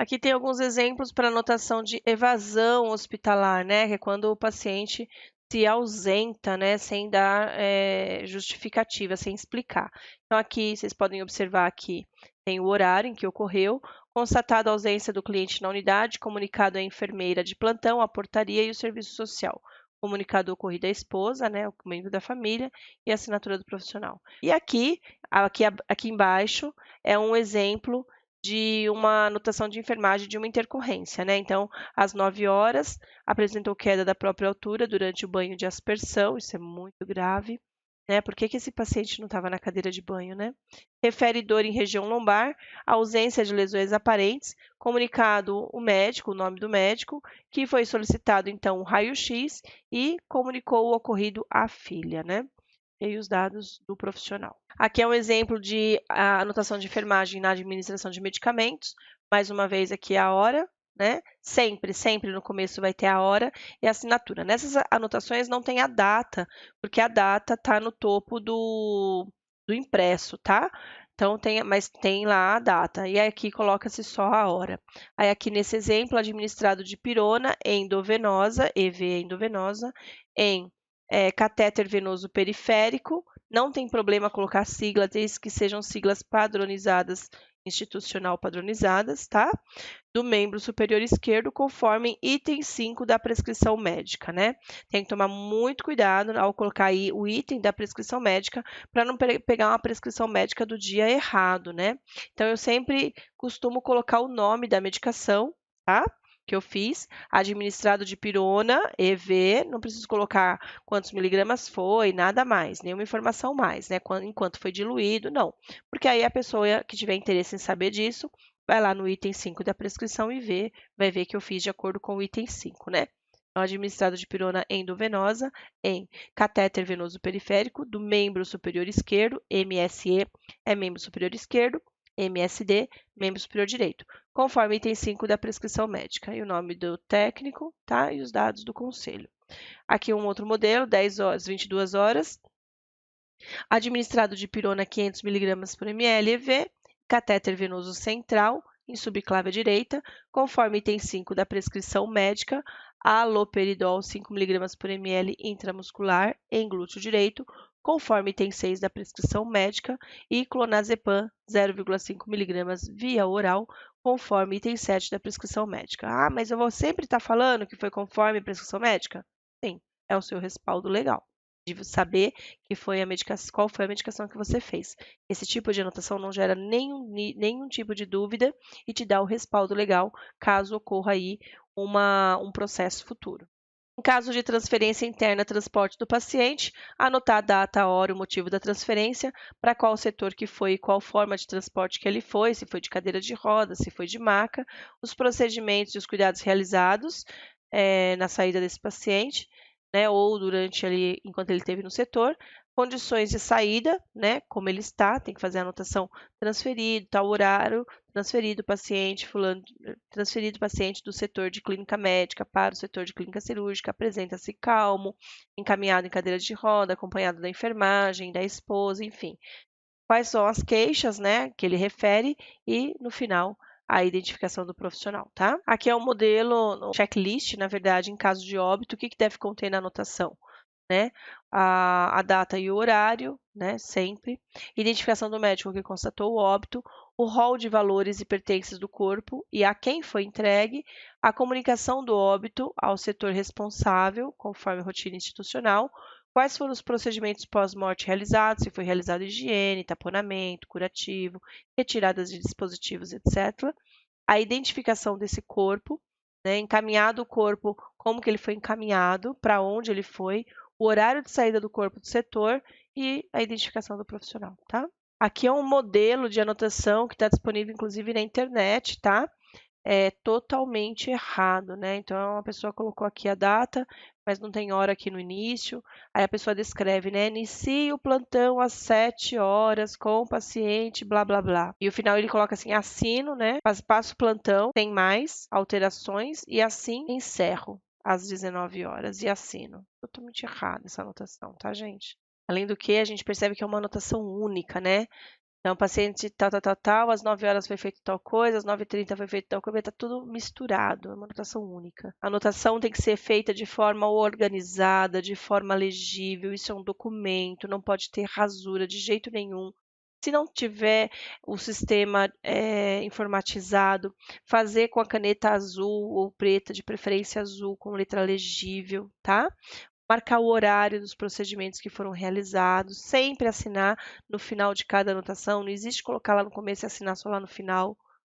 Aqui tem alguns exemplos para anotação de evasão hospitalar, né? Que é quando o paciente se ausenta, né? Sem dar justificativa, sem explicar. Então, aqui vocês podem observar que tem o horário em que ocorreu, constatada a ausência do cliente na unidade, comunicado à enfermeira de plantão, à portaria e o serviço social. Comunicado ocorrido à esposa, né? O membro da família e a assinatura do profissional. E aqui embaixo é um exemplo de uma anotação de enfermagem de uma intercorrência, né? Então, às 9 horas, apresentou queda da própria altura durante o banho de aspersão, isso é muito grave, né? Por que que esse paciente não estava na cadeira de banho, né? Refere dor em região lombar, ausência de lesões aparentes, comunicado o médico, o nome do médico, que foi solicitado então um raio-x e comunicou o ocorrido à filha, né? E os dados do profissional. Aqui é um exemplo de anotação de enfermagem na administração de medicamentos. Mais uma vez aqui a hora, né? Sempre no começo vai ter a hora e a assinatura. Nessas anotações não tem a data, porque a data está no topo do impresso, tá? Então mas tem lá a data. E aqui coloca-se só a hora. Aí aqui nesse exemplo, administrado de pirona endovenosa, EV endovenosa, em catéter venoso periférico, não tem problema colocar siglas, desde que sejam siglas padronizadas, institucional padronizadas, tá? Do membro superior esquerdo, conforme item 5 da prescrição médica, né? Tem que tomar muito cuidado ao colocar aí o item da prescrição médica para não pegar uma prescrição médica do dia errado, né? Então, eu sempre costumo colocar o nome da medicação, tá? Que eu fiz, administrado de pirona, EV, não preciso colocar quantos miligramas foi, nada mais, nenhuma informação mais, né? Enquanto foi diluído, não. Porque aí a pessoa que tiver interesse em saber disso, vai lá no item 5 da prescrição e vai ver que eu fiz de acordo com o item 5, né? Então, administrado de pirona endovenosa em catéter venoso periférico do membro superior esquerdo, MSE é membro superior esquerdo, MSD, membro superior direito, conforme item 5 da prescrição médica, e o nome do técnico, tá? E os dados do conselho. Aqui um outro modelo, 10 horas, 22 horas, administrado de pirona 500 mg por ml EV, catéter venoso central, em subclave direita, conforme item 5 da prescrição médica, haloperidol 5 mg por ml intramuscular em glúteo direito, conforme item 6 da prescrição médica, e clonazepam 0,5 mg via oral, conforme item 7 da prescrição médica. Ah, mas eu vou sempre estar falando que foi conforme a prescrição médica? Sim, é o seu respaldo legal de saber que foi a medicação, qual foi a medicação que você fez. Esse tipo de anotação não gera nenhum tipo de dúvida e te dá o respaldo legal caso ocorra aí um processo futuro. Em caso de transferência interna, transporte do paciente, anotar a data, a hora, o motivo da transferência, para qual setor que foi e qual forma de transporte que ele foi, se foi de cadeira de rodas, se foi de maca, os procedimentos e os cuidados realizados na saída desse paciente, né, ou durante ali, enquanto ele esteve no setor, condições de saída, né, como ele está, tem que fazer a anotação transferido, tal horário, transferido paciente, fulano, transferido paciente do setor de clínica médica para o setor de clínica cirúrgica, apresenta-se calmo, encaminhado em cadeira de roda, acompanhado da enfermagem, da esposa, enfim. Quais são as queixas, né, que ele refere e, no final, a identificação do profissional, tá? Aqui é o modelo, no checklist, na verdade, em caso de óbito, o que deve conter na anotação? Né? A data e o horário, né? Sempre. Identificação do médico que constatou o óbito, o rol de valores e pertences do corpo e a quem foi entregue, a comunicação do óbito ao setor responsável, conforme a rotina institucional, quais foram os procedimentos pós-morte realizados, se foi realizado higiene, taponamento, curativo, retiradas de dispositivos, etc. A identificação desse corpo, né, encaminhado o corpo, como que ele foi encaminhado, para onde ele foi, o horário de saída do corpo do setor e a identificação do profissional, tá? Aqui é um modelo de anotação que está disponível, inclusive, na internet, tá? É totalmente errado, né? Então, a pessoa colocou aqui a data, mas não tem hora aqui no início. Aí a pessoa descreve, né? Inicie o plantão às 7 horas com o paciente, blá, blá, blá. E o final ele coloca assim, assino, né? Passo o plantão, tem mais alterações e assim encerro às 19 horas e assino. Totalmente errado essa anotação, tá, gente? Além do que, a gente percebe que é uma anotação única, né? Então, paciente tal, tal, tal, tal, às 9 horas foi feito tal coisa, às 9h30 foi feito tal coisa, está tudo misturado, é uma anotação única. A anotação tem que ser feita de forma organizada, de forma legível, isso é um documento, não pode ter rasura de jeito nenhum. Se não tiver o sistema informatizado, fazer com a caneta azul ou preta, de preferência azul, com letra legível, tá? Marcar o horário dos procedimentos que foram realizados, sempre assinar no final de cada anotação, não existe colocar lá no começo e assinar só lá no final.